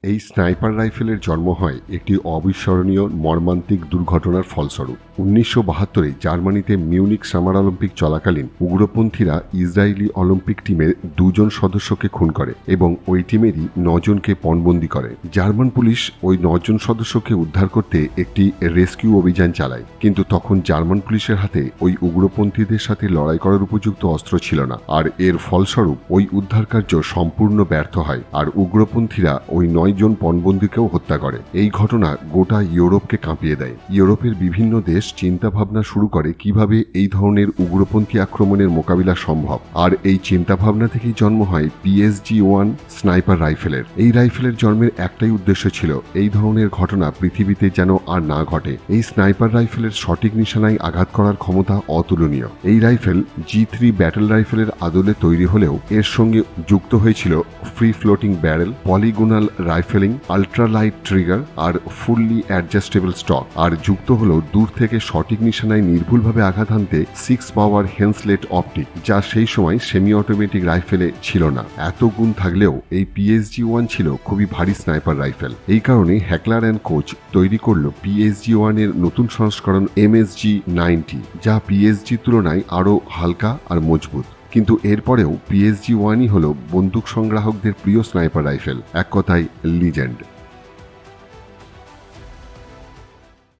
এই স্নাইপার রাইফেলের জন্ম হয় একটি অবিস্মরণীয় মর্মান্তিক দুর্ঘটনার ফলস্বরূপ। 1972-এ জার্মানিতে মিউনিক সামার অলিম্পিক চলাকালীন উগ্রপন্থীরা ইসরায়েলি অলিম্পিক টিমের 2 জন সদস্যকে খুন করে এবং ওই টিমেরই 9 জনকে পণবন্দি করে। জার্মান পুলিশ ওই 9 জন সদস্যকে উদ্ধার করতে একটি রেস্কিউ অভিযান চালায়, কিন্তু তখন জার্মান পুলিশের হাতে ওই উগ্রপন্থীদের সাথে লড়াই করার উপযুক্ত অস্ত্র ছিল না, আর এর ফলস্বরূপ ওই উদ্ধার কার্য সম্পূর্ণ ব্যর্থ হয়, আর উগ্রপন্থীরা ওই 9 জন পণবন্দীকেও হত্যা করে। এই ঘটনা গোটা ইউরোপকে কাঁপিয়ে দেয়। ইউরোপের বিভিন্ন দেশ চিন্তা ভাবনা শুরু করে কিভাবে এই ধরনের উগ্রপন্থী আক্রমণের মোকাবিলা সম্ভব, আর এই চিন্তা ভাবনা থেকেই জন্ম হয় PSG-1 স্নাইপার রাইফেলের। এই রাইফেলের জন্মের একটাই উদ্দেশ্য ছিল এই ধরনের ঘটনা পৃথিবীতে যেন আর না ঘটে। এই স্নাইপার রাইফেলের সঠিক নিশানায় আঘাত করার ক্ষমতা অতুলনীয়। এই রাইফেল G3 ব্যাটল রাইফেলের আদলে তৈরি হলেও এর সঙ্গে যুক্ত হয়েছিল free floating barrel, polygonal rifling, ultralight trigger আর ফুললি অ্যাডজাস্টেবল স্টক, আর যুক্ত হলো দূর থেকে সঠিক নিশানায় নির্ভুলভাবে আঘাত হানতে 6 পাওয়ার হেন্সলেট অপটিক, যা সেই সময় সেমি অটোমেটিক রাইফেলে ছিল না। এত গুণ থাকলেও এই PSG-1 ছিল খুবই ভারী স্নাইপার রাইফেল। এই কারণে হ্যাকলার অ্যান্ড কোচ তৈরি করল PSG-1 এর নতুন সংস্করণ MSG-90, যা PSG তুলনায় আরও হালকা আর মজবুত। কিন্তু এরপরেও PSG-1ই হল বন্দুক সংগ্রাহকদের প্রিয় স্নাইপার রাইফেল, এক কথায় লিজেন্ড।